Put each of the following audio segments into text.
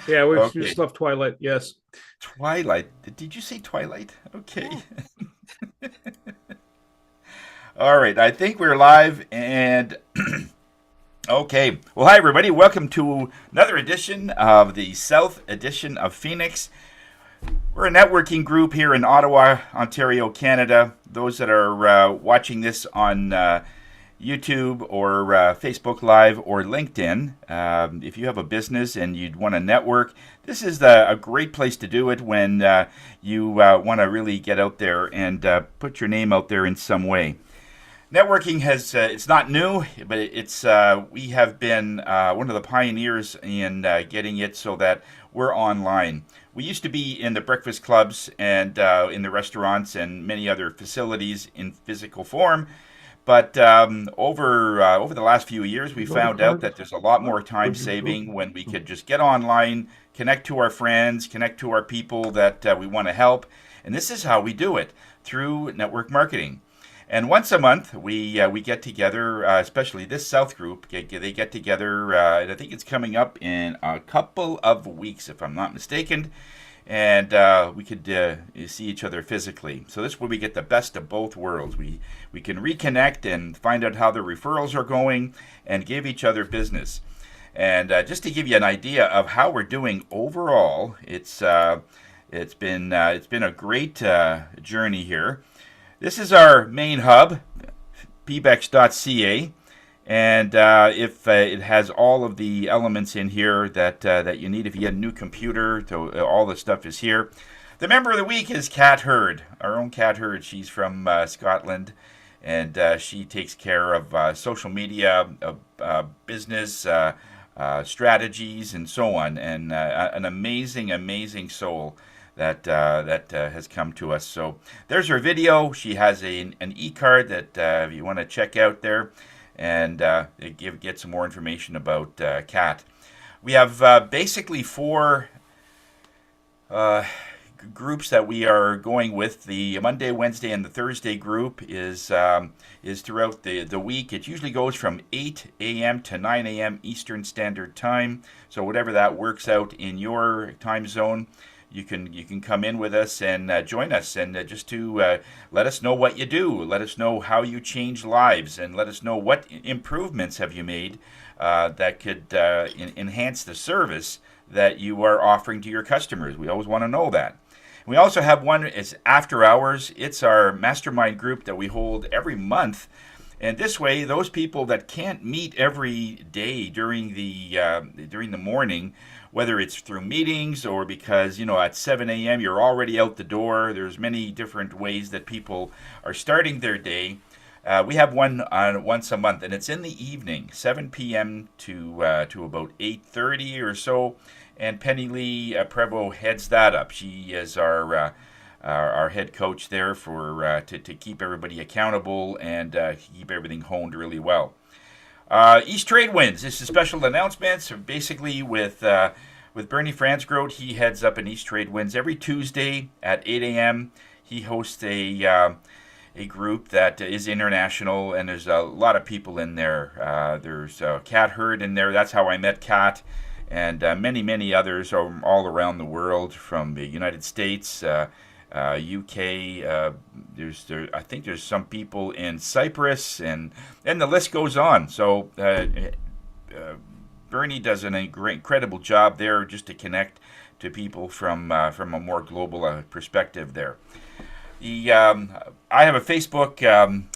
Yeah, we Okay. just left Twilight. Yes. Twilight. Did you say Twilight? Okay. Yeah. All right. I think we're live and okay. Well, hi everybody. Welcome to another edition of the South Edition of Phoenix. We're a networking group here in Ottawa, Ontario, Canada. Those that are watching this on YouTube or Facebook Live or LinkedIn, if you have a business and you'd want to network, this is a great place to do it when you want to really get out there and put your name out there in some way. Networking has it's not new, but it's we have been one of the pioneers in getting it so that we're online. We used to be in the breakfast clubs and in the restaurants and many other facilities in physical form, but over the last few years, we You go to found out that cards? there's a lot What? more time Would you go? saving when we could just get online, connect to our friends, connect to our people that we want to help, and this is how we do it through network marketing. And once a month, we get together, especially this South group. They get together, and I think it's coming up in a couple of weeks, if I'm not mistaken. And we could see each other physically. So this is where we get the best of both worlds. We can reconnect and find out how the referrals are going, and give each other business. And just to give you an idea of how we're doing overall, it's been a great journey here. This is our main hub, pbex.ca, and if it has all of the elements in here that you need. If you get a new computer, all the stuff is here. The member of the week is Kat Hurd, our own Kat Hurd. She's from Scotland, and she takes care of social media, business strategies, and so on. And an amazing, amazing soul that has come to us. So there's her video. She has an e-card that you want to check out there, and get some more information about Kat. We have basically four uh, groups that we are going with. The Monday, Wednesday, and the Thursday group is throughout the week. It usually goes from 8 a.m. to 9 a.m. Eastern Standard Time. So whatever that works out in your time zone, you can come in with us and join us, and just to let us know what you do, let us know how you change lives, and let us know what improvements have you made that could enhance the service that you are offering to your customers. We always want to know that. We also have one is after hours. It's our mastermind group that we hold every month. And this way, those people that can't meet every day during the morning, whether it's through meetings or because at 7 a.m. you're already out the door. There's many different ways that people are starting their day. We have one once a month, and it's in the evening, 7 p.m. to about 8:30 or so. And Penny Lee Prevo heads that up. She is our head coach there for to keep everybody accountable and keep everything honed really well. East Trade Winds. This is special announcements. Basically, with Bernie Fransgrote, he heads up in East Trade Winds every Tuesday at 8 a.m. He hosts a group that is international, and there's a lot of people in there. There's Kat Hurd in there. That's how I met Kat, and many others are all around the world, from the United States, UK. I think there's some people in Cyprus, and the list goes on. So Bernie does an incredible job there, just to connect to people from a more global perspective there. I have a Facebook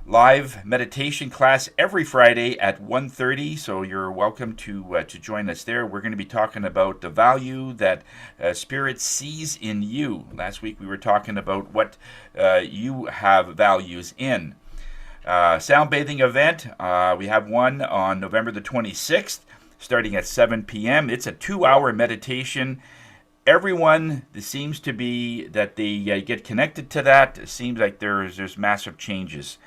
live meditation class every Friday at 1:30, so you're welcome to join us there. We're going to be talking about the value that Spirit sees in you. Last week we were talking about what you have values in. Sound bathing event, we have one on November the 26th, starting at 7 p.m. It's a 2-hour meditation. Everyone, it seems to be that they get connected to that. It seems like there's massive changes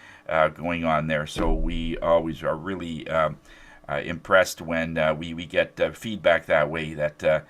going on there. So we always are really impressed when we get feedback that way, that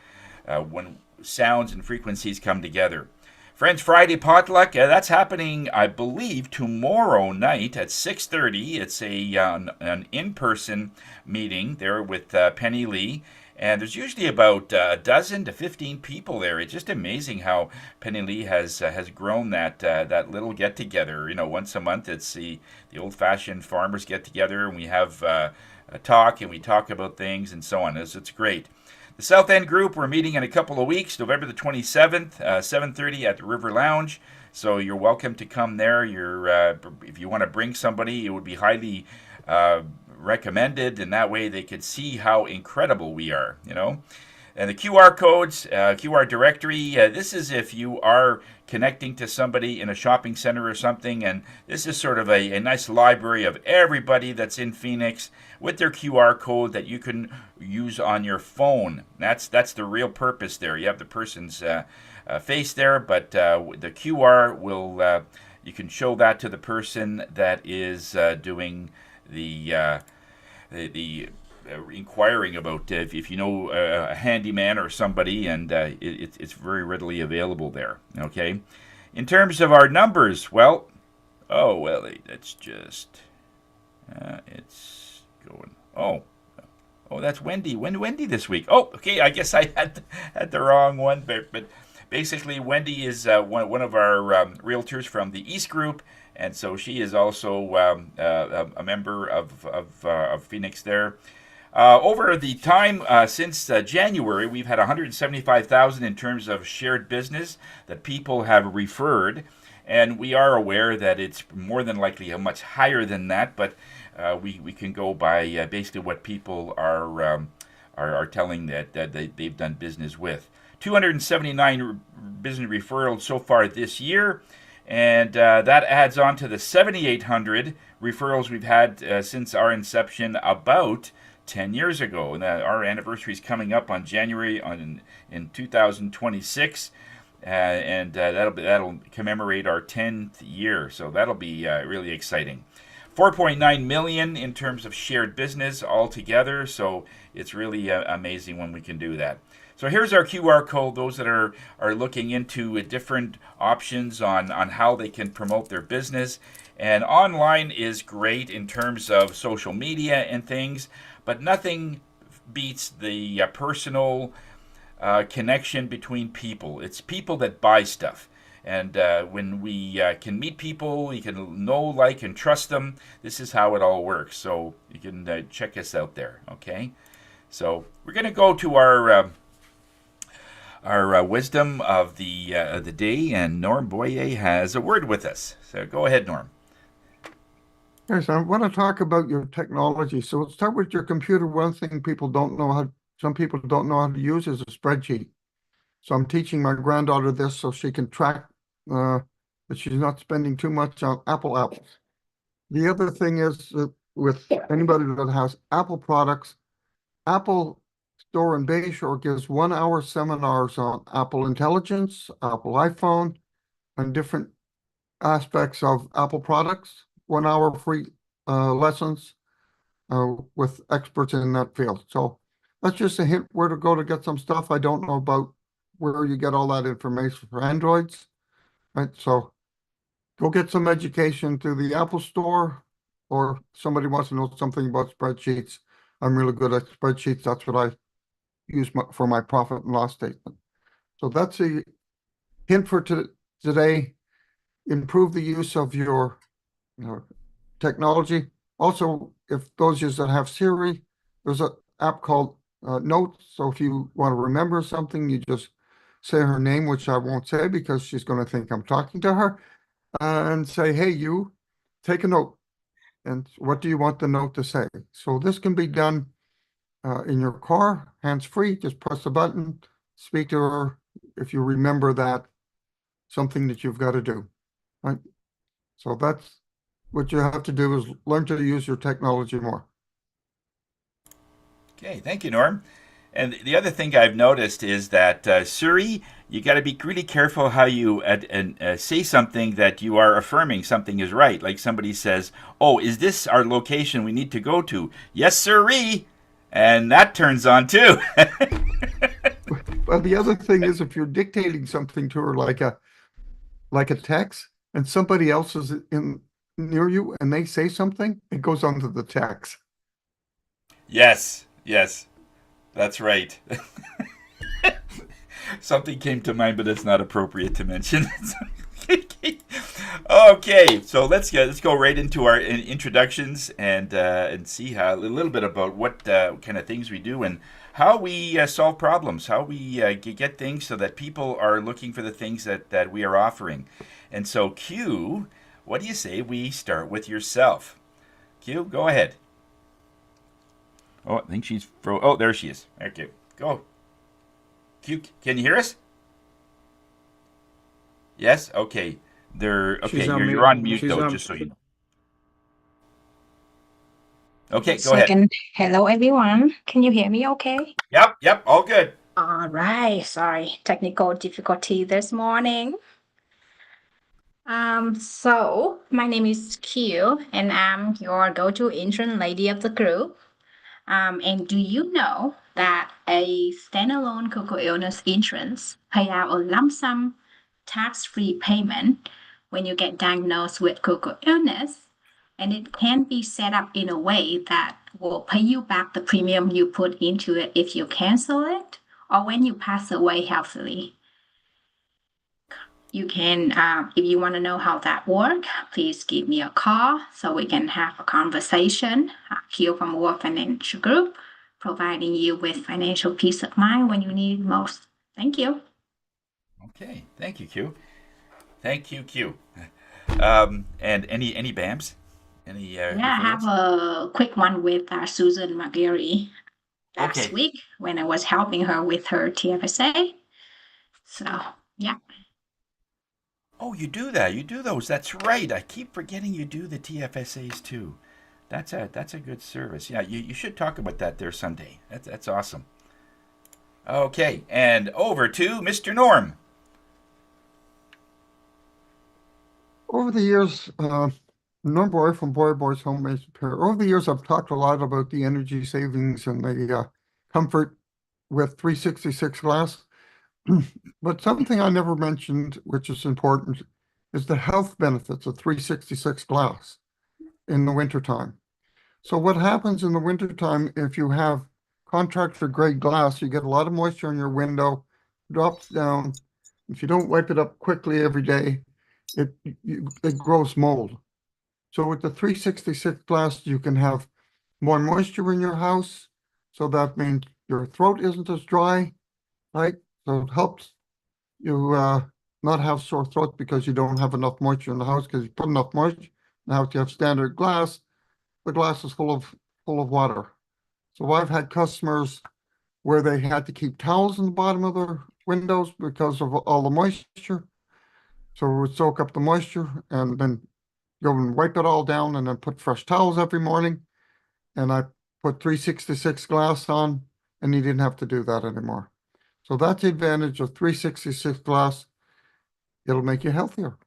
when sounds and frequencies come together. Friends Friday potluck, that's happening, I believe, tomorrow night at 6:30. It's an in-person meeting there with Penny Lee, And there's usually about a dozen to 15 people there. It's just amazing how Penny Lee has grown that little get together. You know, once a month it's the old fashioned farmers get together, and we have a talk, and we talk about things and so on. It's great. The South End group, we're meeting in a couple of weeks, November the 27th, 7:30 at the River Lounge. So you're welcome to come there. If you want to bring somebody, it would be highly recommended, and that way they could see how incredible we are, you know. And the QR codes, QR directory, this is if you are connecting to somebody in a shopping center or something, and this is sort of a nice library of everybody that's in Phoenix with their QR code that you can use on your phone. That's the real purpose there. You have the person's face there, but the QR will, you can show that to the person that is doing the inquiring about if you know a handyman or somebody, and it's very readily available there. Okay, in terms of our numbers, well, it's just it's going. Oh, that's Wendy. Wendy this week. Oh, okay. I guess I had the wrong one, but basically, Wendy is one of our realtors from the East Group, and so she is also a member of Phoenix there. Over the time since January, we've had 175,000 in terms of shared business that people have referred, and we are aware that it's more than likely a much higher than that, but we can go by basically what people are telling that they've done business with. 279 business referrals so far this year, and that adds on to the 7,800 referrals we've had since our inception about 10 years ago. And our anniversary is coming up on January in 2026, and that'll commemorate our 10th year. So that'll be really exciting. 4.9 million in terms of shared business altogether. So it's really amazing when we can do that. So here's our QR code. Those that are looking into different options on how they can promote their business. And online is great in terms of social media and things, but nothing beats the personal connection between people. It's people that buy stuff. And when we can meet people, you can know, like, and trust them. This is how it all works. So you can check us out there, okay? So we're going to go to our wisdom of the day, and Norm Boyer has a word with us. So go ahead, Norm. Yes, I want to talk about your technology. So let's start with your computer. One thing some people don't know how to use is a spreadsheet. So I'm teaching my granddaughter this so she can track that she's not spending too much on apples. The other thing is with anybody that has Apple products, Apple Store in Bayshore gives 1 hour seminars on Apple Intelligence, Apple iPhone, and different aspects of Apple products. 1 hour free lessons with experts in that field. So that's just a hint where to go to get some stuff. I don't know about where you get all that information for Androids, right? So go get some education through the Apple Store, or somebody wants to know something about spreadsheets. I'm really good at spreadsheets. That's what I use for my profit and loss statement. So that's a hint for today. Improve the use of your technology. Also, if those of you that have Siri, there's an app called Notes. So if you want to remember something, you just say her name, which I won't say because she's going to think I'm talking to her, and say, hey, you, take a note. And what do you want the note to say? So this can be done in your car, hands-free. Just press the button, speak to her if you remember that something that you've got to do, right? So that's what you have to do, is learn to use your technology more. Okay, thank you, Norm. And the other thing I've noticed is that Siri, you got to be really careful how you say something that you are affirming something is right. Like somebody says, "Oh, is this our location we need to go to?" Yes, sirree, and that turns on too. Well, the other thing is, if you're dictating something to her like a text, and somebody else is in near you and they say something, it goes onto the text. Yes, yes. That's right. Something came to mind, but it's not appropriate to mention. Okay, so let's go right into our introductions and see how a little bit about what kind of things we do and how we solve problems, how we get things so that people are looking for the things that we are offering. And so, Q, what do you say we start with yourself? Q, go ahead. Oh, I think she's oh, there she is. Okay, go. Q, can you hear us? Yes. Okay. There. Okay. She's on You're mute. on mute She's though, on. just so you know. Okay. One Go ahead. second. Hello, everyone. Can you hear me okay? Yep. Yep. All good. All right. Sorry, technical difficulty this morning. So my name is Q, and I'm your go-to insurance lady of the group. And do you know that a standalone critical illness insurance pay out a lump sum tax-free payment when you get diagnosed with critical illness, and it can be set up in a way that will pay you back the premium you put into it if you cancel it or when you pass away healthily. You can, if you want to know how that works, please give me a call so we can have a conversation. Q from World Financial Group, providing you with financial peace of mind when you need it most. Thank you. Okay. Thank you, Q. Thank you, Q. And any BAMs? Any Yeah, I have referrals? a quick one with Susan McGarry last Okay. week when I was helping her with her TFSA. So, yeah. Oh, you do that. You do those. That's right. I keep forgetting you do the TFSAs too. That's a good service. Yeah, you should talk about that there someday. That's awesome. Okay, and over to Mr. Norm. Over the years, Norm Boy from Boy's Homemade Repair. Over the years, I've talked a lot about the energy savings and the comfort with 366 glass. But something I never mentioned, which is important, is the health benefits of 366 glass in the wintertime. So what happens in the wintertime if you have contractor grade glass, you get a lot of moisture in your window, drops down. If you don't wipe it up quickly every day, it grows mold. So with the 366 glass, you can have more moisture in your house. So that means your throat isn't as dry, right? So it helps you not have sore throat because you don't have enough moisture in the house because you put enough moisture. Now if you have standard glass, the glass is full of water. So I've had customers where they had to keep towels in the bottom of their windows because of all the moisture. So we would soak up the moisture and then go and wipe it all down and then put fresh towels every morning. And I put 366 glass on and you didn't have to do that anymore. So that's the advantage of 366 glass. It'll make you healthier.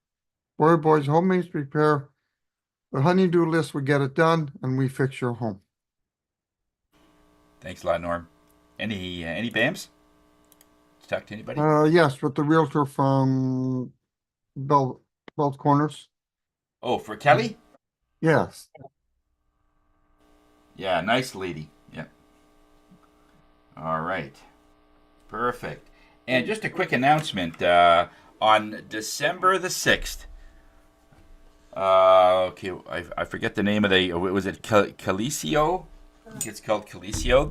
Boy's Homemade Repair. The honeydew list, we get it done and we fix your home. Thanks a lot, Norm. Any BAMs? Talk to anybody? Yes, with the realtor from Bell Corners. Oh, for Kelly? Yes. Yeah, nice lady. Yeah. All right. Perfect. And just a quick announcement. On December the 6th, okay, I forget the name of was it Calicio? I think it's called Calicio.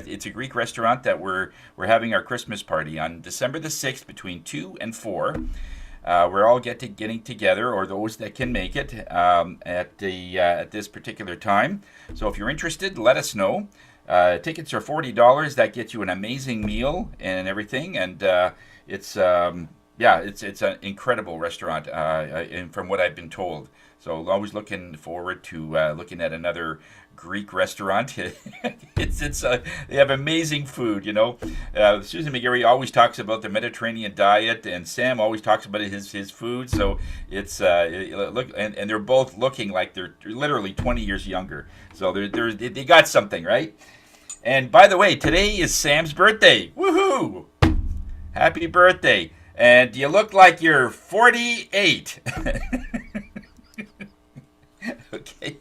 It's a Greek restaurant that we're having our Christmas party on December the 6th between 2 and 4. We're all getting together, or those that can make it, at this particular time. So if you're interested, let us know. Tickets are $40. That gets you an amazing meal and everything, and it's an incredible restaurant, and from what I've been told. So always looking forward to looking at another Greek restaurant. They have amazing food. Susan McGarry always talks about the Mediterranean diet, and Sam always talks about his food. So it's look, and they're both looking like they're literally 20 years younger. So they got something, right? And by the way, today is Sam's birthday. Woohoo! Happy birthday! And you look like you're 48. Okay.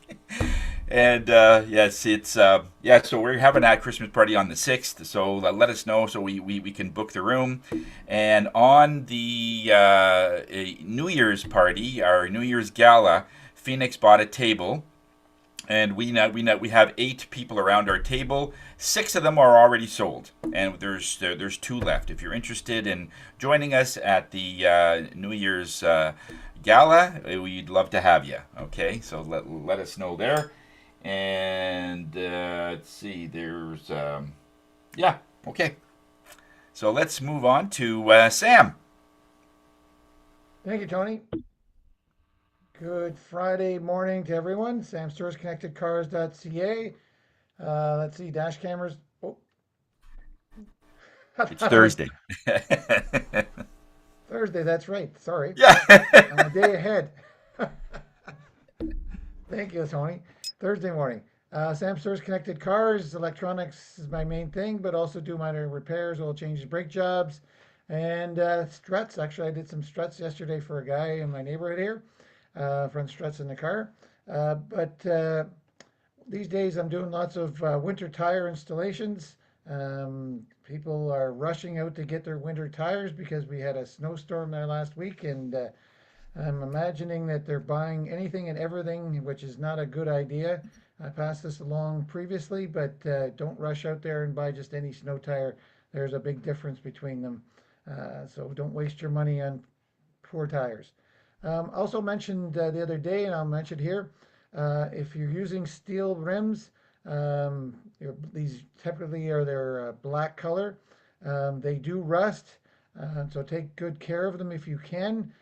And yes, it's yeah. So we're having that Christmas party on the 6th. So let us know so we can book the room. And on the New Year's party, our New Year's gala, Phoenix bought a table, and we have 8 people around our table. 6 of them are already sold, and there's 2 left. If you're interested in joining us at the New Year's gala, we'd love to have you. Okay, so let us know there. And let's see, there's yeah, okay. So let's move on to Sam. Thank you, Tony. Good Friday morning to everyone. Sam Stores, ConnectedCars.ca. Let's see, dash cameras. Oh, I It's thought I was Thursday. Thursday. That's right. Sorry. Yeah. I'm a day ahead. Thank you, Tony. Thursday morning. Sam Stores, Connected Cars. Electronics is my main thing, but also do minor repairs, oil changes, brake jobs, and struts. Actually, I did some struts yesterday for a guy in my neighborhood here. Front struts in the car. But these days I'm doing lots of winter tire installations. People are rushing out to get their winter tires because we had a snowstorm there last week, and I'm imagining that they're buying anything and everything, which is not a good idea. I passed this along previously, but don't rush out there and buy just any snow tire. There's a big difference between them. So don't waste your money on poor tires. Also mentioned the other day, and I'll mention here, if you're using steel rims, these typically are their black color. They do rust, so take good care of them if you can.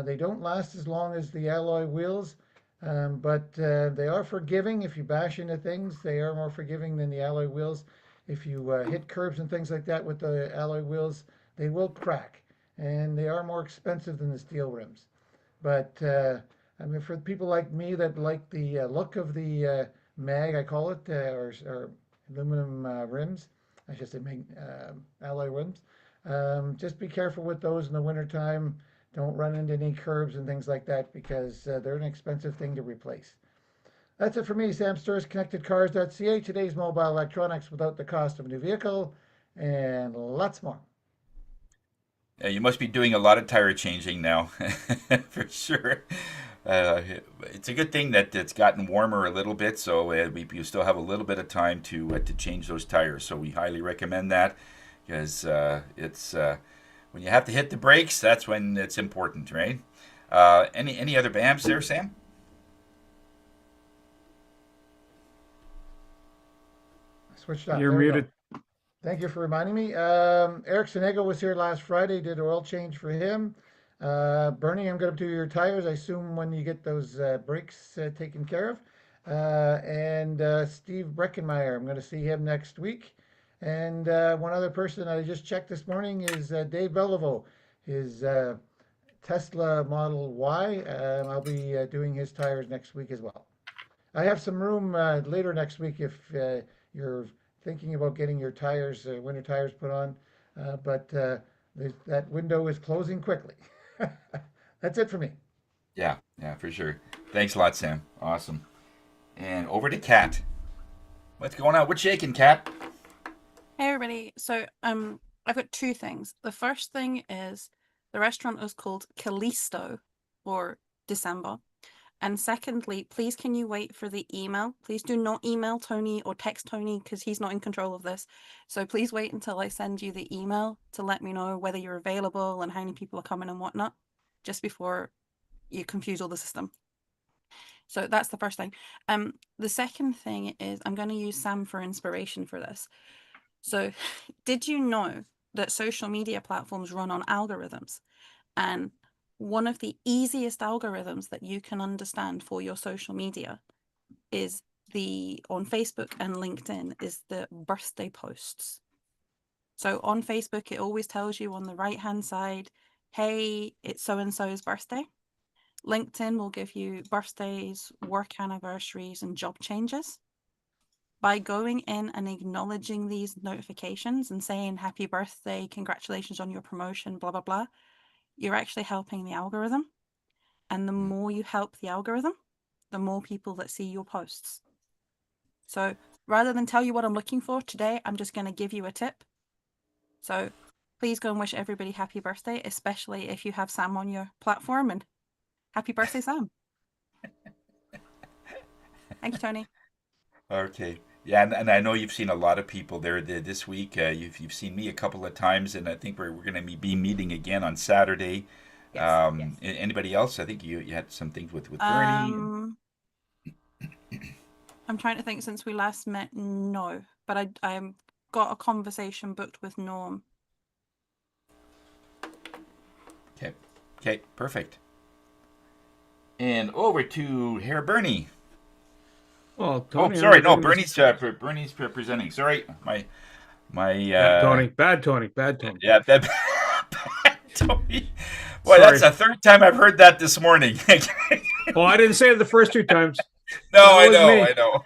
They don't last as long as the alloy wheels, but they are forgiving. If you bash into things, they are more forgiving than the alloy wheels. If you hit curbs and things like that with the alloy wheels, they will crack, and they are more expensive than the steel rims. But I mean, for people like me that like the look of the mag, I call it, or aluminum rims, I should say alloy rims. Just be careful with those in the wintertime. Don't run into any curbs and things like that because they're an expensive thing to replace. That's it for me, Sam Stores, ConnectedCars.ca. Today's mobile electronics without the cost of a new vehicle, and lots more. Yeah, you must be doing a lot of tire changing now, for sure. Uh, it's a good thing that it's gotten warmer a little bit, so you still have a little bit of time to change those tires. So we highly recommend that because it's when you have to hit the brakes, that's when it's important, right? Any other BAMs there, Sam? Switched off. You're There we go. muted. Thank you for reminding me. Eric Sonego was here last Friday, did oil change for him. Bernie, I'm going to do your tires, I assume, when you get those brakes taken care of. And Steve Breckenmeyer, I'm going to see him next week. And one other person I just checked this morning is Dave Beliveau, his Tesla Model Y. I'll be doing his tires next week as well. I have some room later next week if you're thinking about getting your tires, winter tires put on, but that window is closing quickly. That's it for me. Yeah, yeah, for sure. Thanks a lot, Sam. Awesome. And over to Kat. What's going on? What's shaking, Kat? Hey everybody. So I've got 2 things. The first thing is the restaurant is called Callisto for December. And secondly, please can you wait for the email? Please do not email Tony or text Tony because he's not in control of this. So please wait until I send you the email to let me know whether you're available and how many people are coming and whatnot, just before you confuse all the system. So that's the first thing. The second thing is I'm going to use Sam for inspiration for this. So did you know that social media platforms run on algorithms? And one of the easiest algorithms that you can understand for your social media is on Facebook and LinkedIn is the birthday posts. So on Facebook, it always tells you on the right-hand side, hey, it's so-and-so's birthday. LinkedIn will give you birthdays, work anniversaries, and job changes. By going in and acknowledging these notifications and saying happy birthday, congratulations on your promotion, blah, blah, blah, you're actually helping the algorithm. And the more you help the algorithm, the more people that see your posts. So rather than tell you what I'm looking for today, I'm just going to give you a tip. So please go and wish everybody happy birthday, especially if you have Sam on your platform, and happy birthday, Sam. Thank you, Tony. Okay. Yeah, and I know you've seen a lot of people there this week. You've seen me a couple of times, and I think we're going to be meeting again on Saturday. Yes. Anybody else? I think you had some things with Bernie. I'm trying to think since we last met. No, but I got a conversation booked with Norm. Okay. Okay. Perfect. And over to Herr Bernie. Well, Tony, sorry. No, Bernie's presenting. Sorry, my bad Tony. Yeah, bad Tony. Boy, that's the third time I've heard that this morning. Oh, I didn't say it the first two times. No, I know.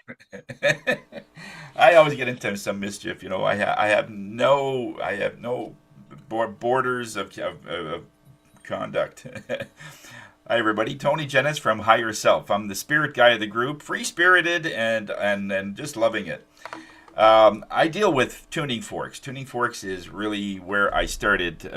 I always get into some mischief. You know, I have no borders of conduct. Hi everybody, Tony Jennis from Higher Self. I'm the spirit guy of the group, free-spirited and just loving it. I deal with tuning forks. Tuning forks is really where I started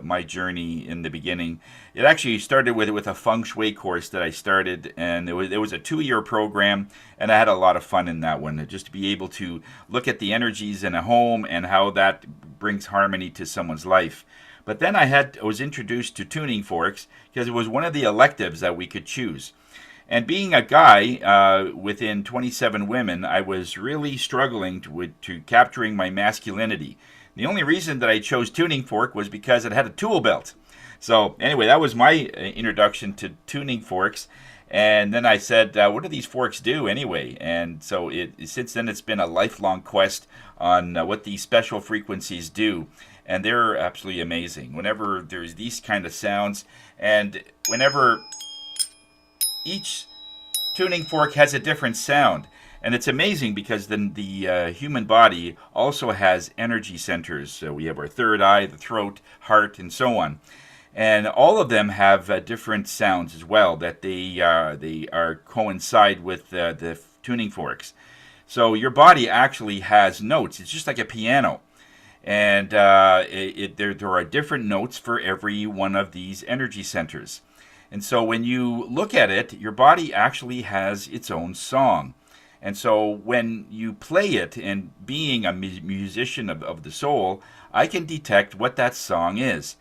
my journey in the beginning. It actually started with a feng shui course that I started, and it was a 2-year program, and I had a lot of fun in that one. Just to be able to look at the energies in a home and how that brings harmony to someone's life. But then I was introduced to tuning forks because it was one of the electives that we could choose. And being a guy within 27 women, I was really struggling to capturing my masculinity. The only reason that I chose tuning fork was because it had a tool belt. So anyway, that was my introduction to tuning forks. And then I said, what do these forks do anyway? And so since then, it's been a lifelong quest on what these special frequencies do. And they're absolutely amazing. Whenever there's these kind of sounds, and whenever each tuning fork has a different sound. And it's amazing because the human body also has energy centers. So we have our third eye, the throat, heart, and so on. And all of them have different sounds as well that they are coincide with the tuning forks. So your body actually has notes. It's just like a piano. And there are different notes for every one of these energy centers. And so when you look at it, your body actually has its own song. And so when you play it, and being a musician of the soul, I can detect what that song is.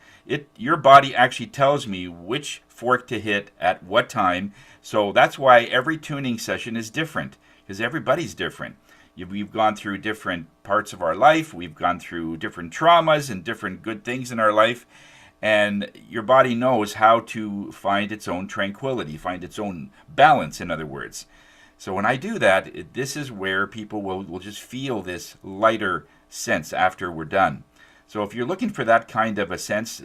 Your body actually tells me which fork to hit at what time. So that's why every tuning session is different, because everybody's different. We've gone through different parts of our life. We've gone through different traumas and different good things in our life. And your body knows how to find its own tranquility, find its own balance, in other words. So when I do that, this is where people will just feel this lighter sense after we're done. So if you're looking for that kind of a sense,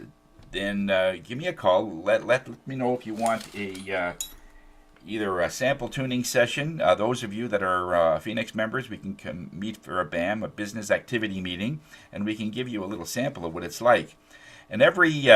then give me a call. Let me know if you want either a sample tuning session. Those of you that are Phoenix members, we can meet for a BAM, a business activity meeting, and we can give you a little sample of what it's like. And every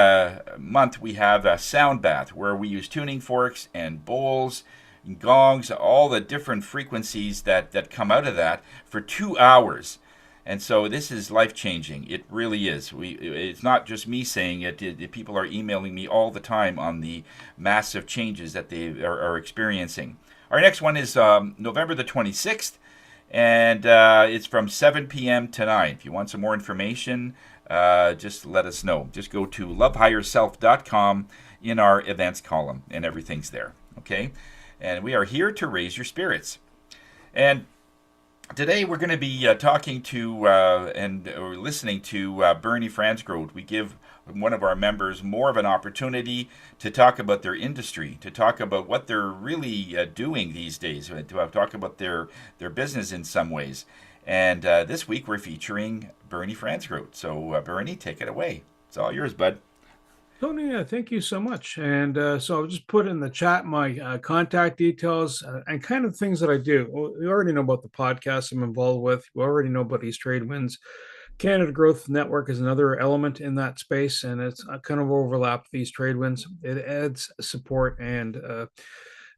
month we have a sound bath where we use tuning forks and bowls and gongs, all the different frequencies that come out of that for 2 hours. And so this is life-changing. It really is. It's not just me saying it. People are emailing me all the time on the massive changes that they are experiencing. Our next one is November the 26th, and it's from 7 p.m. to 9. If you want some more information, just let us know. Just go to lovehigherself.com in our events column, and everything's there. Okay? And we are here to raise your spirits. And today we're going to be talking to or listening to Bernie Fransgrove. We give one of our members more of an opportunity to talk about their industry, to talk about what they're really doing these days, to talk about their business in some ways. And this week we're featuring Bernie Fransgrove. So Bernie, take it away. It's all yours, bud. Tony, thank you so much. And so I'll just put in the chat my contact details and kind of things that I do. Well, you already know about the podcast I'm involved with. You already know about East Trade Winds. Canada Growth Network is another element in that space, and it's kind of overlap these trade winds. It adds support and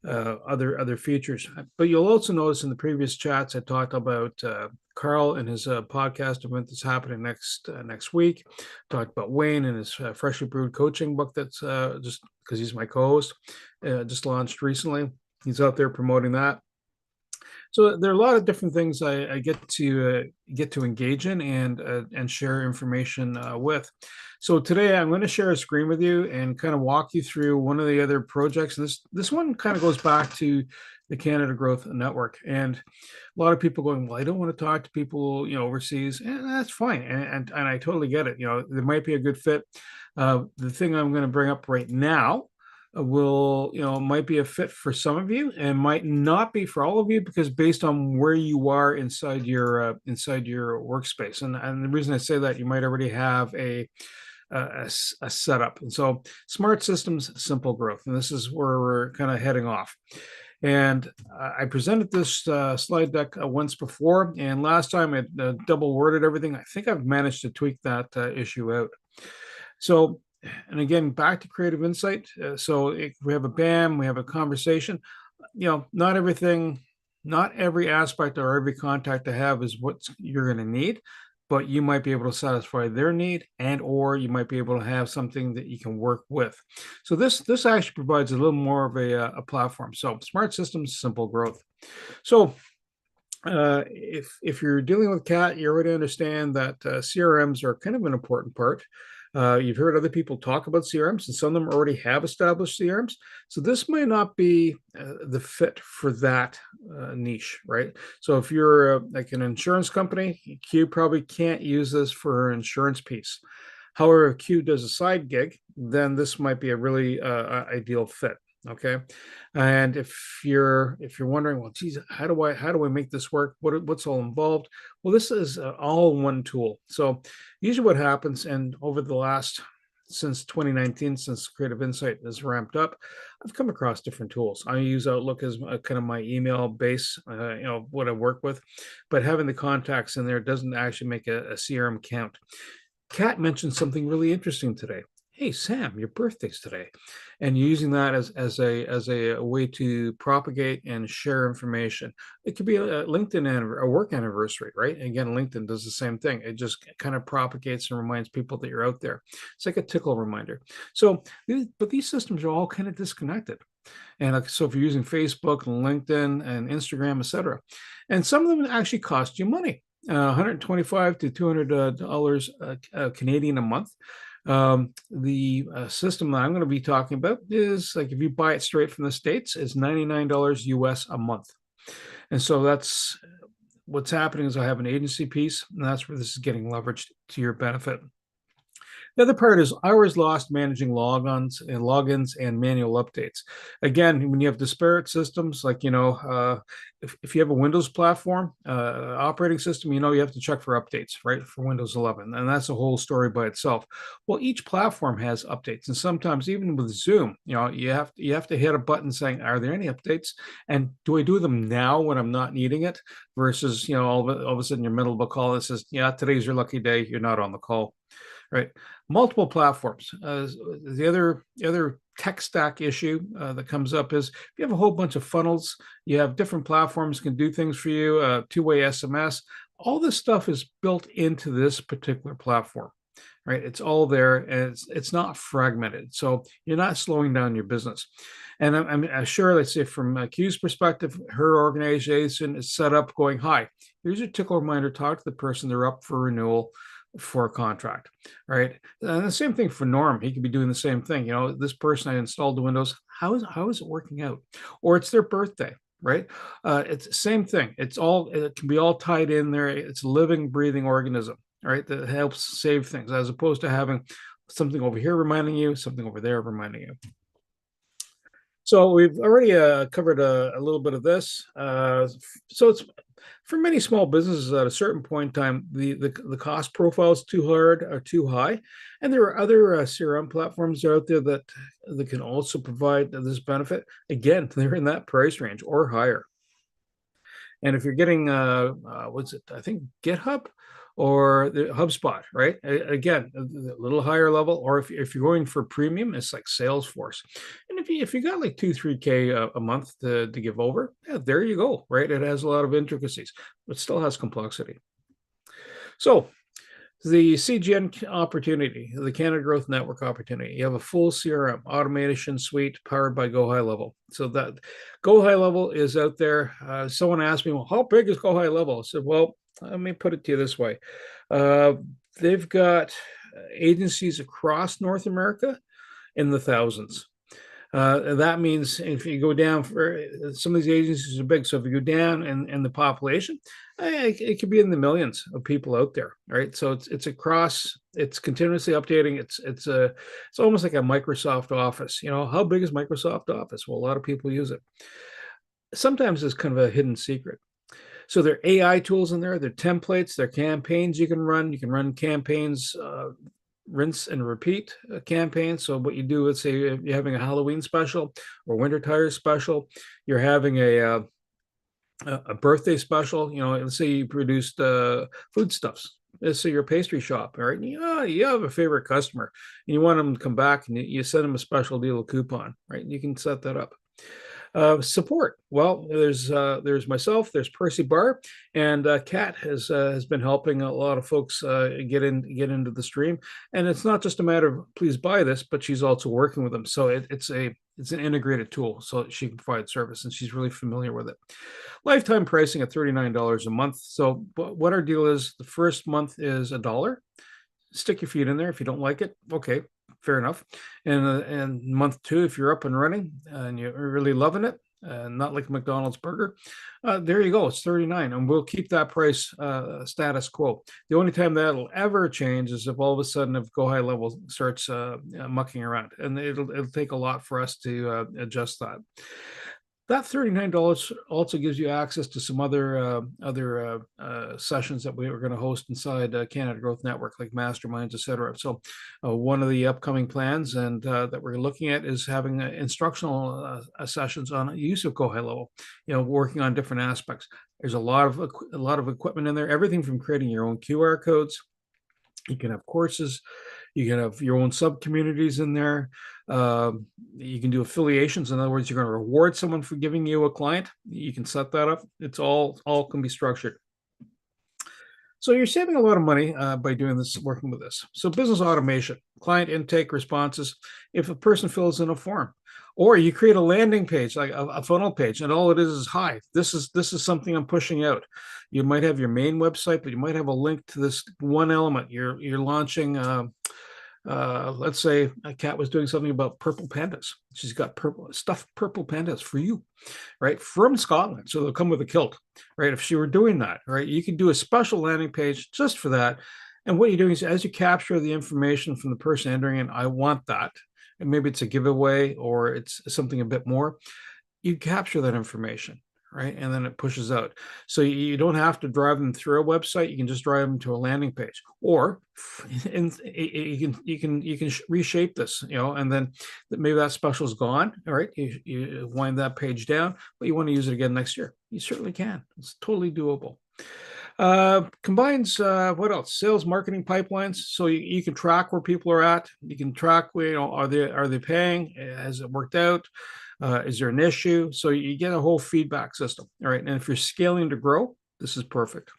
other features. But you'll also notice in the previous chats I talked about Carl and his podcast event that's happening next week. Talked about Wayne and his freshly brewed coaching book that's just because he's my co-host, just launched recently. He's out there promoting that. So there are a lot of different things I get to engage in and share information with. So today I'm going to share a screen with you and kind of walk you through one of the other projects. And this one kind of goes back to the Canada Growth Network. And a lot of people going, well, I don't want to talk to people, overseas, and that's fine. And I totally get it. There might be a good fit. The thing I'm going to bring up right now might be a fit for some of you and might not be for all of you, because based on where you are inside your workspace. And the reason I say that, you might already have a setup. And so smart systems, simple growth. And this is where we're kind of heading off. And I presented this slide deck once before, and last time I double worded everything. I think I've managed to tweak that issue out. So, and again, back to creative insight. So we have a BAM, we have a conversation. Not every aspect or every contact I have is what you're going to need, but you might be able to satisfy their need, and or you might be able to have something that you can work with. So this actually provides a little more of a platform. So smart systems, simple growth. So if you're dealing with CAT, you already understand that CRMs are kind of an important part. You've heard other people talk about CRMs, and some of them already have established CRMs. So this might not be the fit for that niche, right? So if you're like an insurance company, Q probably can't use this for an insurance piece. However, if Q does a side gig, then this might be a really ideal fit. Okay, and if you're wondering, well, geez, how do I make this work? What's all involved? Well, this is all one tool. So usually what happens, and over the last since 2019, since Creative Insight has ramped up, I've come across different tools. I use Outlook as kind of my email base, what I work with, but having the contacts in there doesn't actually make a CRM count. Kat mentioned something really interesting today. Hey, Sam, your birthday's today. And using that as a way to propagate and share information. It could be a LinkedIn a work anniversary, right? Again, LinkedIn does the same thing. It just kind of propagates and reminds people that you're out there. It's like a tickle reminder. So, but these systems are all kind of disconnected. And so if you're using Facebook and LinkedIn and Instagram, etc., and some of them actually cost you money, $125 to $200 Canadian a month. The system that I'm going to be talking about is, like, if you buy it straight from the States, is $99 US a month. And so that's what's happening is I have an agency piece, and that's where this is getting leveraged to your benefit. The other part is hours lost managing logins and manual updates. Again, when you have disparate systems, like, if you have a Windows platform, operating system, you have to check for updates, right, for Windows 11. And that's a whole story by itself. Well, each platform has updates. And sometimes even with Zoom, you have to hit a button saying, are there any updates? And do I do them now when I'm not needing it? Versus, all of a sudden you're in the middle of a call that says, yeah, today's your lucky day, you're not on the call. Right, multiple platforms. The other tech stack issue that comes up is if you have a whole bunch of funnels, you have different platforms can do things for you, two-way SMS. All this stuff is built into this particular platform, right? It's all there, and it's not fragmented, so you're not slowing down your business. And I'm sure, let's say from Q's perspective, her organization is set up going, hi, here's your tickle reminder, talk to the person, they're up for renewal for a contract, right? And the same thing for Norm. He could be doing the same thing. This person, I installed the Windows. How is it working out? Or it's their birthday, right? It's the same thing. It can be all tied in there. It's a living, breathing organism, right? That helps save things, as opposed to having something over here reminding you, something over there reminding you. So we've already covered a little bit of this. So it's for many small businesses at a certain point in time, the cost profile is too hard or too high, and there are other CRM platforms out there that can also provide this benefit. Again, they're in that price range or higher. And if you're getting, what's it? I think GitHub or the HubSpot, right? Again, a little higher level, or if you're going for premium, it's like Salesforce. And if you got like 2-3K a month to give over, yeah, there you go, right? It has a lot of intricacies, but still has complexity. So the CGN opportunity, the Canada Growth Network opportunity, you have a full CRM automation suite powered by Go High Level. So that Go High Level is out there. Someone asked me, well, how big is Go High Level? I said, well, let me put it to you this way. They've got agencies across North America in the thousands. That means if you go down for some of these agencies are big. So if you go down in the population, it could be in the millions of people out there, right? So it's across, it's continuously updating. It's almost like a Microsoft Office. You know, how big is Microsoft Office? Well, a lot of people use it. Sometimes it's kind of a hidden secret. So there are AI tools in there, there are templates, there are campaigns you can run. You can run campaigns, rinse and repeat campaigns. So what you do is say you're having a Halloween special or winter tire special, you're having a birthday special. You know, let's say you produced foodstuffs. Let's say you're a pastry shop, right? And you have a favorite customer and you want them to come back and you send them a special deal, a coupon, right? And you can set that up. Support. Well, there's myself, there's Percy Barr, and Kat has been helping a lot of folks get into the stream. And it's not just a matter of please buy this, but she's also working with them. So it's an integrated tool, so she can provide service, and she's really familiar with it. Lifetime pricing at $39 a month. So what our deal is, the first month is $1. Stick your feet in there. If you don't like it, okay, fair enough. And month 2, if you're up and running and you're really loving it, not like McDonald's burger, there you go. It's $39, and we'll keep that price status quo. The only time that'll ever change is if all of a sudden if Go High Level starts mucking around, and it'll take a lot for us to adjust that. That $39 also gives you access to some other sessions that we were going to host inside Canada Growth Network, like masterminds, etc. So one of the upcoming plans and that we're looking at is having instructional sessions on use of Go High Level, you know, working on different aspects. There's a lot of equipment in there, everything from creating your own QR codes. You can have courses, you can have your own sub communities in there. You can do affiliations. In other words, you're going to reward someone for giving you a client. You can set that up. It's all can be structured. So you're saving a lot of money by doing this, working with this. So business automation, client intake responses. If a person fills in a form, or you create a landing page, like a funnel page, and all it is hi, this is something I'm pushing out. You might have your main website, but you might have a link to this one element. You're launching. Let's say a Cat was doing something about purple pandas. She's got stuffed purple pandas for you, right? From Scotland. So they'll come with a kilt, right? If she were doing that, right? You can do a special landing page just for that. And what you're doing is as you capture the information from the person entering in, I want that. And maybe it's a giveaway or it's something a bit more. You capture that information, right? And then it pushes out. So you don't have to drive them through a website. You can just drive them to a landing page, or you can reshape this, you know, and then maybe that special is gone. All right. You wind that page down, but you want to use it again next year. You certainly can. It's totally doable. Combines what else? Sales marketing pipelines. So you can track where people are at. You can track where, you know, are they paying? Has it worked out? Is there an issue? So you get a whole feedback system. All right. And if you're scaling to grow, this is perfect.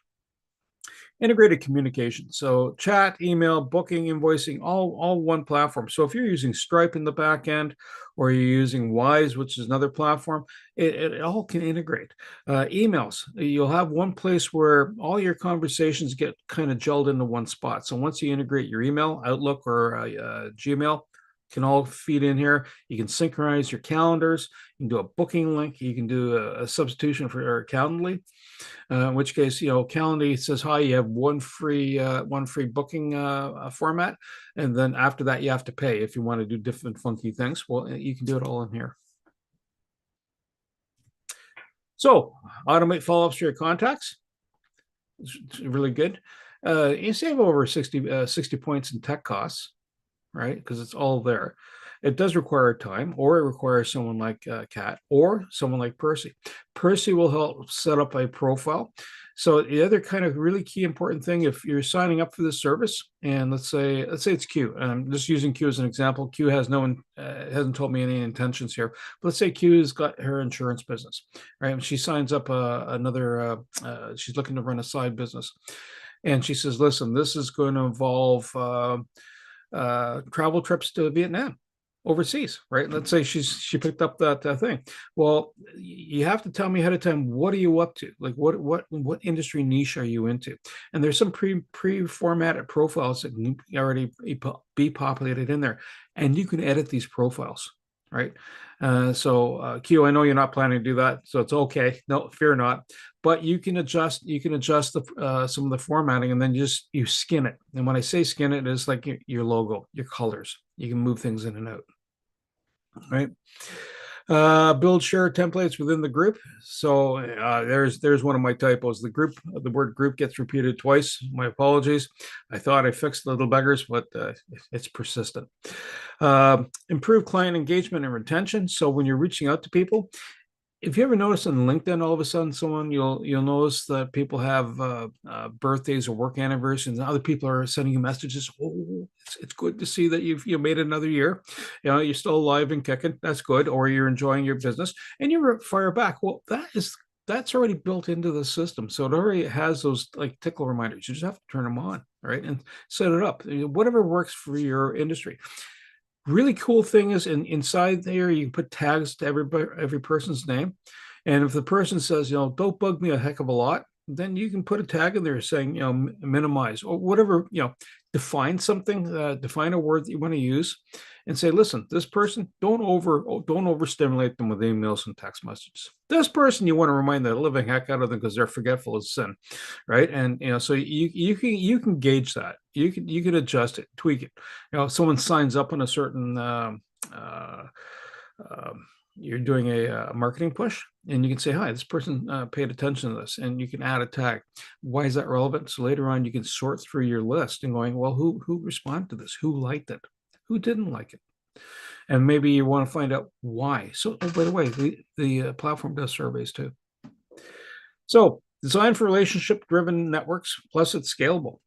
Integrated communication. So chat, email, booking, invoicing, all one platform. So if you're using Stripe in the back end, or you're using Wise, which is another platform, it all can integrate. Emails, you'll have one place where all your conversations get kind of gelled into one spot. So once you integrate your email, Outlook or Gmail, can all feed in here. You can synchronize your calendars. You can do a booking link. You can do a substitution for Calendly. In which case, you know, Calendly says, hi, you have one free booking format. And then after that, you have to pay if you want to do different funky things. Well, you can do it all in here. So automate follow-ups for your contacts. It's really good. You save over 60 points in tech costs. right? Because it's all there. It does require time, or it requires someone like Kat or someone like Percy. Percy will help set up a profile. So the other kind of really key important thing, if you're signing up for this service, and let's say it's Q, and I'm just using Q as an example. Q has hasn't told me any intentions here. But let's say Q has got her insurance business, right? And she signs up she's looking to run a side business, and she says, "Listen, this is going to involve travel trips to Vietnam." Overseas, right? Let's say she picked up that thing. Well, you have to tell me ahead of time, what are you up to? Like what industry niche are you into? And there's some pre-formatted profiles that can already be populated in there, and you can edit these profiles, right? Q, I know you're not planning to do that, so it's okay. No, fear not. But you can adjust the some of the formatting, and then you skin it. And when I say skin it, it's like your logo, your colors. You can move things in and out, right? Build share templates within the group. So there's one of my typos. The word group gets repeated twice. My apologies. I thought I fixed the little beggars, but it's persistent. Improve client engagement and retention. So when you're reaching out to people, if you ever notice on LinkedIn, all of a sudden, you'll notice that people have birthdays or work anniversaries, and other people are sending you messages. Oh, it's good to see that you made another year. You're still alive and kicking. That's good. Or you're enjoying your business, and you fire back. Well, that's already built into the system, so it already has those like tickle reminders. You just have to turn them on, right, and set it up. Whatever works for your industry. Really cool thing is inside there, you can put tags to every person's name. And if the person says, don't bug me a heck of a lot, then you can put a tag in there saying, minimize or whatever, define something, define a word that you want to use and say, listen, this person, don't overstimulate them with emails and text messages. This person, you want to remind the living heck out of them because they're forgetful as sin, right? And so you can gauge that. You can adjust it, tweak it. Someone signs up on a certain you're doing a marketing push, and you can say, hi, this person paid attention to this, and you can add a tag. Why is that relevant? So later on, you can sort through your list and going, well, who responded to this? Who liked it? Who didn't like it? And maybe you want to find out why. So, by the way, the platform does surveys too. So, designed for relationship-driven networks, plus it's scalable,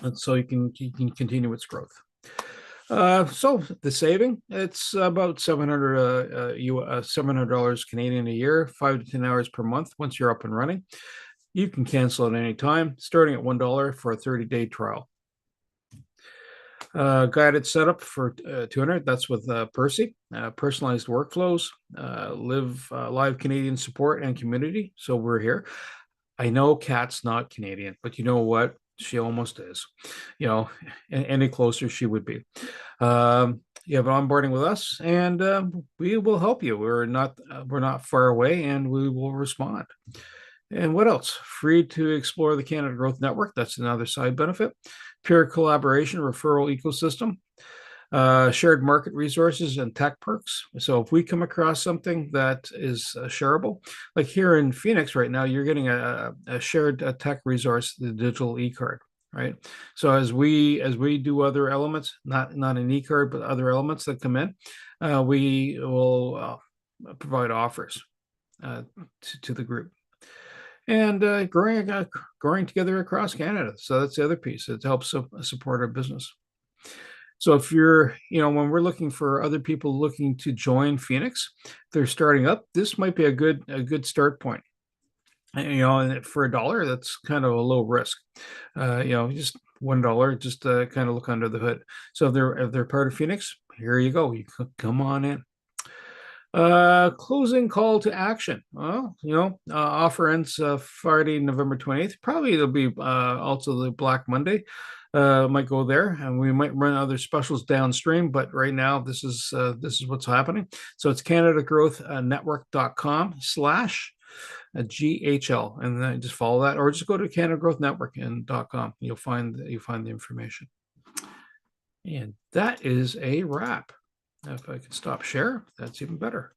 and so you can continue its growth. So the saving, it's about $700 Canadian a year, 5 to 10 hours per month. Once you're up and running, you can cancel at any time, starting at $1 for a 30-day trial. Guided setup for 200. That's with Percy. Personalized workflows, live Canadian support and community. So we're here. I know Kat's not Canadian, but you know what? She almost is. Any closer she would be. You have onboarding with us, and we will help you. We're not far away, and we will respond. And what else? Free to explore the Canada Growth Network. That's another side benefit. Peer collaboration, referral ecosystem, shared market resources, and tech perks. So if we come across something that is shareable, like here in Phoenix right now, you're getting a shared tech resource, the digital e-card, right? So as we do other elements, not an e-card, but other elements that come in, we will provide offers to the group. And growing together across Canada. So that's the other piece. It helps support our business. So if you're, when we're looking for other people looking to join Phoenix, they're starting up, this might be a good start point. And for $1, that's kind of a low risk. Just $1, just to kind of look under the hood. So if they're part of Phoenix, here you go. You come on in. Closing call to action. Well, offer ends Friday, November 28th. Probably it'll be also the Black Monday. Might go there, and we might run other specials downstream. But right now, this is what's happening. So it's CanadaGrowthNetwork.com/GHL, and then just follow that, or just go to Canada Growth Network and .com. You'll find the information. And that is a wrap. If I can stop share, that's even better.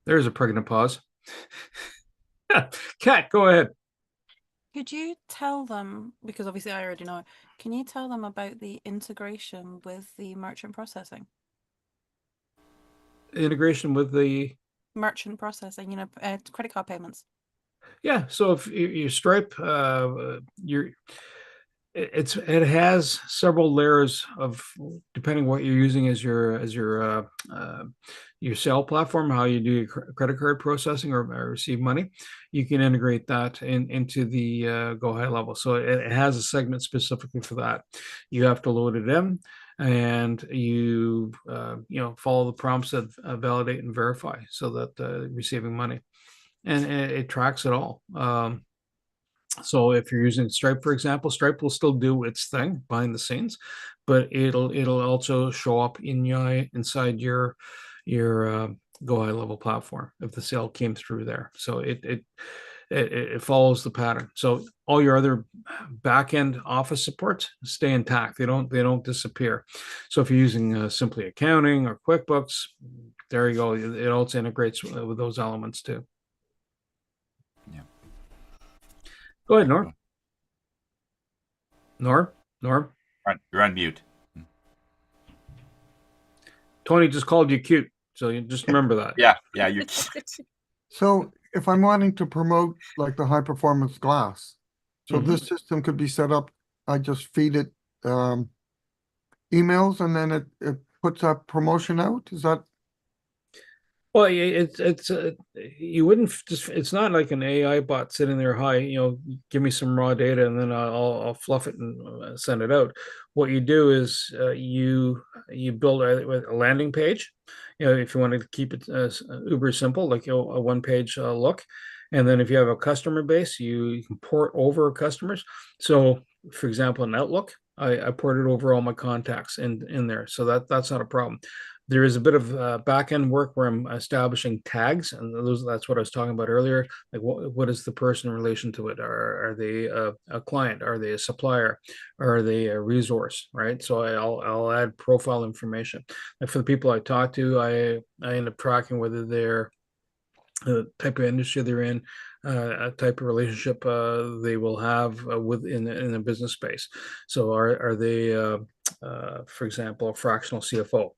There's a pregnant pause. Kat, go ahead. Could you tell them, because obviously I already know, can you tell them about the integration with the merchant processing? Integration with the Merchant processing, credit card payments. Yeah, so if you Stripe, it has several layers of, depending what you're using as your sale platform, how you do your credit card processing or receive money, you can integrate that into the Go High level. So it has a segment specifically for that. You have to load it in, and you follow the prompts that validate and verify, so that receiving money, and it tracks it all. So if you're using Stripe, for example, Stripe will still do its thing behind the scenes, but it'll also show up inside your Go High level platform if the sale came through there. So it follows the pattern. So all your other back end office supports stay intact. They don't disappear. So if you're using simply accounting or QuickBooks, there you go. It also integrates with those elements too. Yeah. Go ahead, Norm. Norm. You're on mute. Tony just called you cute, so you just remember that. Yeah, you. So if I'm wanting to promote like the high performance glass, so Mhm. this system could be set up, I just feed it emails and then it puts a promotion out. Is that Well, it's you wouldn't just, it's not like an AI bot sitting there, hi, give me some raw data and then I'll fluff it and send it out. What you do is you build a landing page, if you want to keep it uber simple, like a one page look, and then if you have a customer base, you can port over customers. So, for example, in Outlook, I ported over all my contacts in there, so that's not a problem. There is a bit of back end work where I'm establishing tags, and that's what I was talking about earlier. Like, what is the person in relation to it? Are they a client? Are they a supplier? Are they a resource? Right. So I'll add profile information. And for the people I talk to, I end up tracking whether they're the type of industry they're in, a type of relationship they will have in a business space. So are they, for example, a fractional CFO?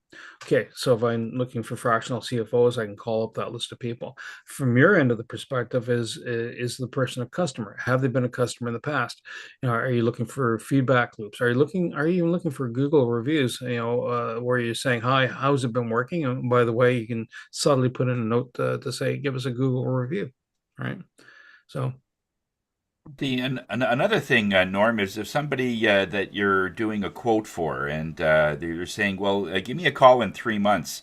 Okay, so if I'm looking for fractional CFOs, I can call up that list of people. From your end of the perspective, is the person a customer? Have they been a customer in the past? Are you looking for feedback loops? Are you even looking for Google reviews? Where you're saying, "Hi, how's it been working?" And by the way, you can subtly put in a note to say, "Give us a Google review," right? So Another thing, Norm, is if somebody that you're doing a quote for, and they're saying, "Well, give me a call in 3 months,"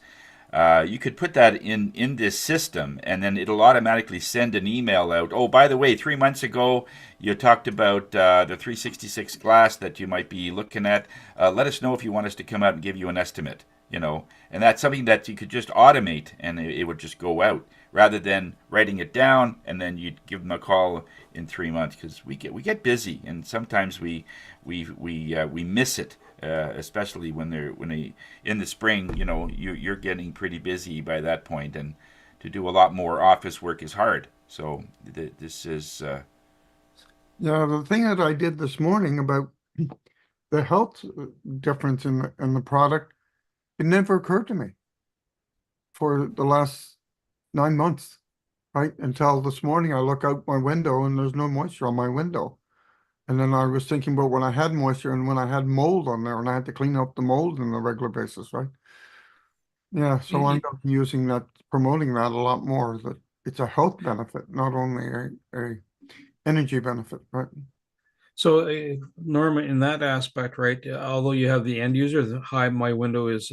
you could put that in this system, and then it'll automatically send an email out. Oh, by the way, 3 months ago you talked about the 366 glass that you might be looking at. Let us know if you want us to come out and give you an estimate. And that's something that you could just automate, and it would just go out rather than writing it down and then you'd give them a call in 3 months, because we get busy, and sometimes we miss it, especially when they in the spring. You're getting pretty busy by that point, and to do a lot more office work is hard. So this is yeah, the thing that I did this morning about the health difference in the product, it never occurred to me for the last 9 months, right? Until this morning, I look out my window and there's no moisture on my window. And then I was thinking about when I had moisture and when I had mold on there and I had to clean up the mold on a regular basis, right? Yeah, so I'm using that, promoting that a lot more, that it's a health benefit, not only a energy benefit, right? So, Norma, in that aspect, right? Although you have the end user, hi, my window is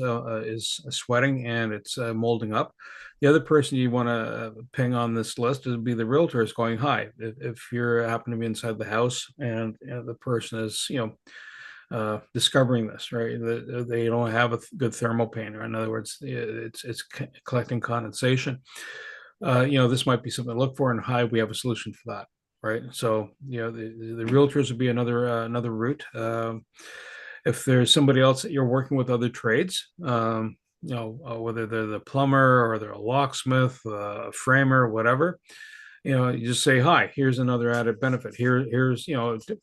sweating and it's molding up. The other person you want to ping on this list would be the realtor is going, hi. If you happen to be inside the house and the person is, discovering this, right? They don't have a good thermal painter. In other words, it's collecting condensation. This might be something to look for, and hi, we have a solution for that. Right. So, the realtors would be another route. If there's somebody else that you're working with, other trades, whether they're the plumber or they're a locksmith, a framer, whatever, you just say, hi, here's another added benefit. Here's,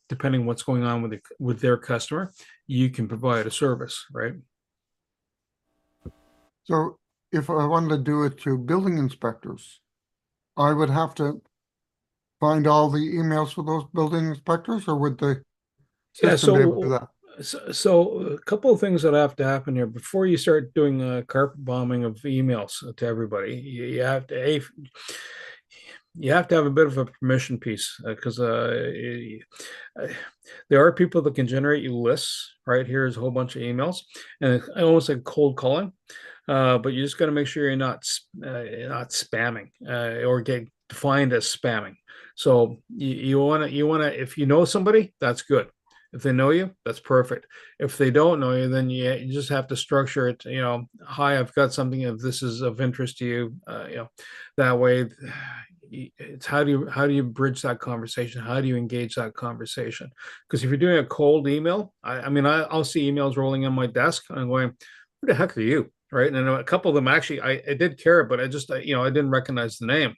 depending what's going on with their customer, you can provide a service, right? So if I wanted to do it to building inspectors, I would have to find all the emails for those building inspectors, or would the Yeah, system be able to do that? so a couple of things that have to happen here before you start doing a carpet bombing of emails to everybody. You have to have a bit of a permission piece because there are people that can generate you lists. Right, here's a whole bunch of emails, and it's almost like cold calling. But you just got to make sure you're not spamming or get defined as spamming. So you want to if you know somebody, that's good. If they know you, that's perfect. If they don't know you, then you just have to structure it. Hi, I've got something. If this is of interest to you, that way, it's how do you bridge that conversation? How do you engage that conversation? Because if you're doing a cold email, I mean, I'll see emails rolling on my desk, and I'm going, "Who the heck are you?" Right? And a couple of them actually, I did care, but I just, I didn't recognize the name.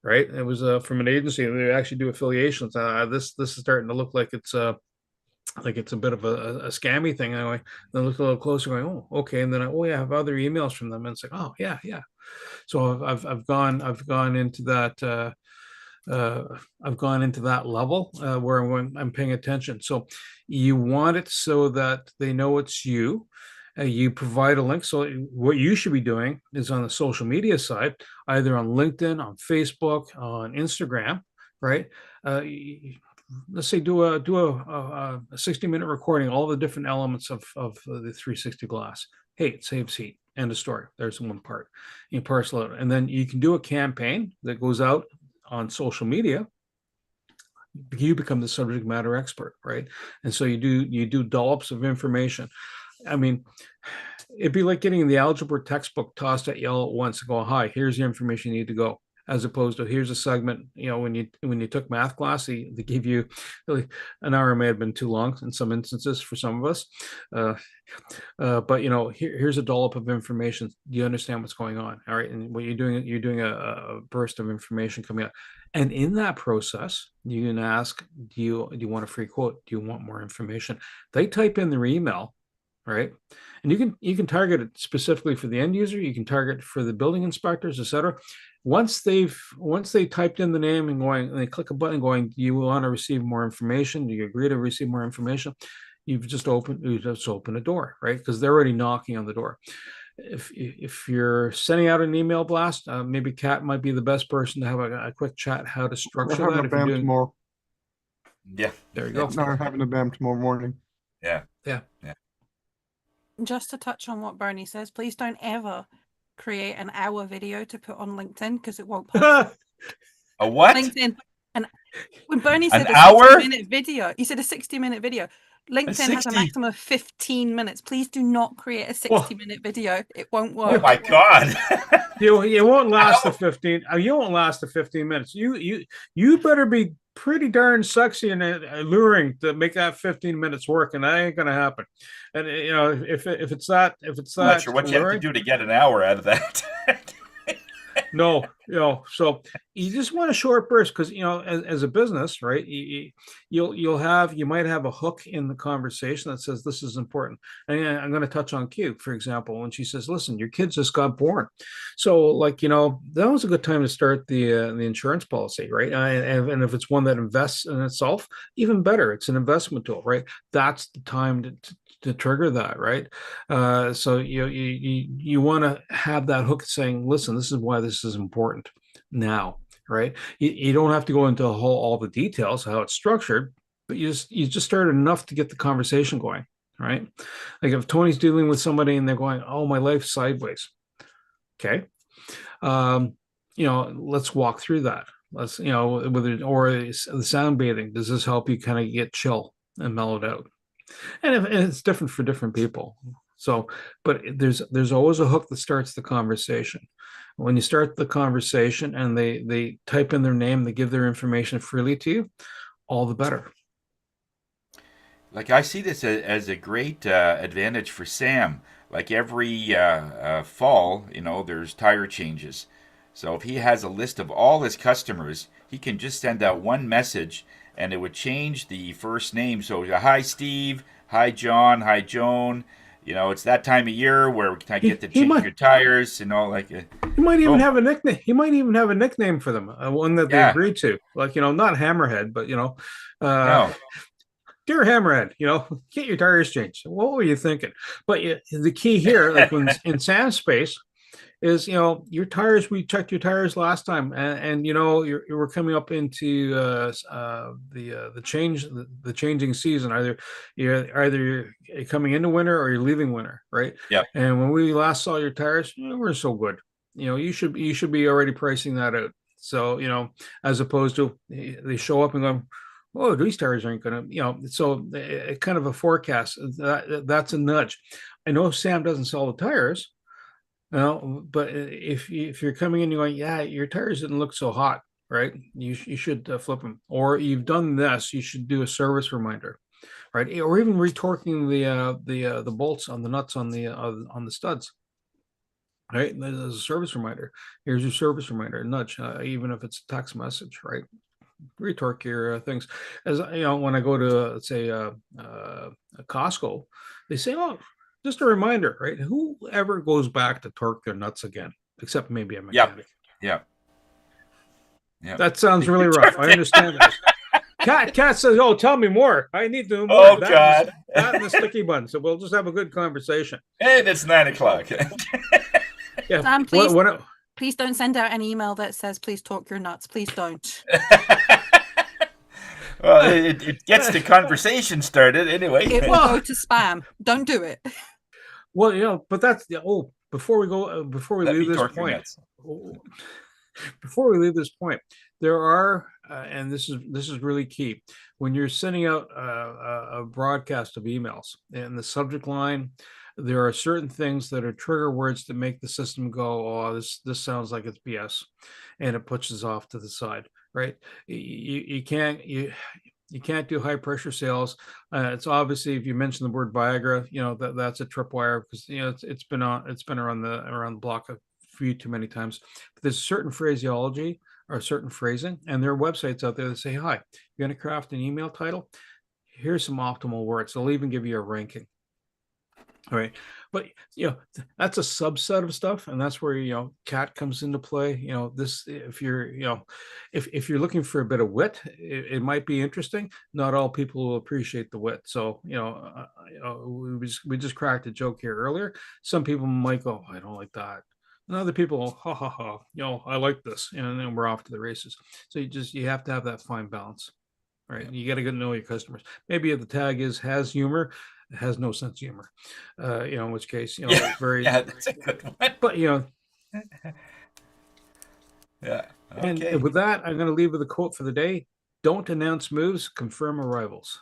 Right? It was from an agency, and they actually do affiliations. This is starting to look like it's a bit of a scammy thing. Anyway, then look a little closer, going, oh, okay, and then I have other emails from them, and it's like, oh yeah, yeah. So I've gone into that. I've gone into that level where I'm paying attention. So you want it so that they know it's you. You provide a link. So what you should be doing is on the social media side, either on LinkedIn, on Facebook, on Instagram, right? Let's say do a 60-minute recording, all the different elements of the 360 glass. Hey, it saves heat. End of story. There's one part. You parcel it, and then you can do a campaign that goes out on social media. You become the subject matter expert, right? And so you do dollops of information. I mean, it'd be like getting the algebra textbook tossed at you all at once and go, hi, here's the information you need to go, as opposed to here's a segment. When you took math class, they gave you really, an hour may have been too long in some instances for some of us. But here's a dollop of information. Do you understand what's going on? All right. And what you're doing a burst of information coming out. And in that process, you can ask, do you want a free quote? Do you want more information? They type in their email, right? And you can target it specifically for the end user. You can target for the building inspectors, etc. Once they typed in the name and they click a button going, do you want to receive more information? Do you agree to receive more information? You just open a door, right? Because they're already knocking on the door. If you're sending out an email blast, maybe Kat might be the best person to have a quick chat how to We're structure having that. a If you're BAM doing, tomorrow. Yeah. there you go. We're having a BAM tomorrow morning. Yeah. Yeah. Just to touch on what Bernie says, please don't ever create an hour video to put on LinkedIn because it won't post. A what? LinkedIn. And when Bernie An said a hour? 60-minute video, he said a 60-minute video. LinkedIn has a 60? maximum of 15 minutes. Please do not create a 60-minute video. It won't Oh work. my God. You won't last the 15. You won't last the 15 minutes. You better be pretty darn sexy and alluring to make that 15 minutes work, and that ain't gonna happen. And if it's that I'm not sure what you have to do to get an hour out of that. no, so you just want a short burst because as a business, right? You might have a hook in the conversation that says this is important. And I'm going to touch on Q, for example, when she says, "Listen, your kids just got born," so that was a good time to start the insurance policy, right? And if it's one that invests in itself, even better. It's an investment tool, right? That's the time to trigger that, right? So you want to have that hook saying, listen, this is why this is important now, right? You don't have to go into all the details how it's structured, but you just started enough to get the conversation going, right? Like if Tony's dealing with somebody and they're going, oh, my life's sideways, okay, let's walk through that. Let's whether or the sound bathing, does this help you kind of get chill and mellowed out? And it's different for different people. So, but there's always a hook that starts the conversation. When you start the conversation and they type in their name, they give their information freely to you, all the better. Like I see this as a great advantage for Sam. Like every fall, there's tire changes. So if he has a list of all his customers, he can just send out one message and it would change the first name. So, hi, Steve. Hi, John. Hi, Joan. You know, it's that time of year where I get to He change might your tires and all like. he might even Boom. have a nickname. He might even have a nickname for them, one that they Yeah. agree to. Like, not Hammerhead, but No. dear Hammerhead, get your tires changed. What were you thinking? But the key here, like when in Sam space, is your tires. We checked your tires last time, and you were coming up into the changing season. You're coming into winter or you're leaving winter, right? Yeah. And when we last saw your tires, they weren't so good. You should be already pricing that out. So as opposed to they show up and go, oh, these tires aren't gonna, so kind of a forecast. That's a nudge. I know Sam doesn't sell the tires. No, but if you're coming in, you're going, yeah, your tires didn't look so hot, right? You should flip them, or you've done this. You should do a service reminder, right? Or even retorquing the bolts on the nuts on the studs, right? As a service reminder. Here's your service reminder, nudge, even if it's a text message, right? Retorque your things. As when I go to let's say Costco, they say, oh, just a reminder, right? Whoever goes back to torque their nuts again, except maybe a mechanic. Yeah. Yeah. That sounds really rough. I understand that. Cat says, "Oh, tell me more. I need to know more." Oh, God. That and the sticky bun. So we'll just have a good conversation. And it's 9:00. Yeah. Sam, please don't send out an email that says, please talk your nuts. Please don't. Well, it gets the conversation started anyway. It will go to spam. Don't do it. Well, but that's before we go, before we Let leave me this torque your point, nuts. before we leave this point, there are, and this is really key, when you're sending out a broadcast of emails in the subject line, there are certain things that are trigger words that make the system go, oh, this sounds like it's BS, and it pushes off to the side, right? You can't do high pressure sales. It's obviously, if you mention the word Viagra, that's a tripwire, because it's been around the block a few too many times. But there's certain phraseology or certain phrasing, and there are websites out there that say, hi, you're going to craft an email title, here's some optimal words. They'll even give you a ranking. All right. But that's a subset of stuff, and that's where cat comes into play. This, if you're if you're looking for a bit of wit, it might be interesting. Not all people will appreciate the wit. So we just cracked a joke here earlier. Some people might go, I don't like that, and other people, ha ha ha, I like this, and then we're off to the races. So you have to have that fine balance, right? You got to get to know your customers. Maybe if the tag has humor, it has no sense of humor, in which case, Yeah, very, yeah, that's a good one. but Yeah. and Okay. with that, I'm going to leave with a quote for the day: "Don't announce moves, confirm arrivals."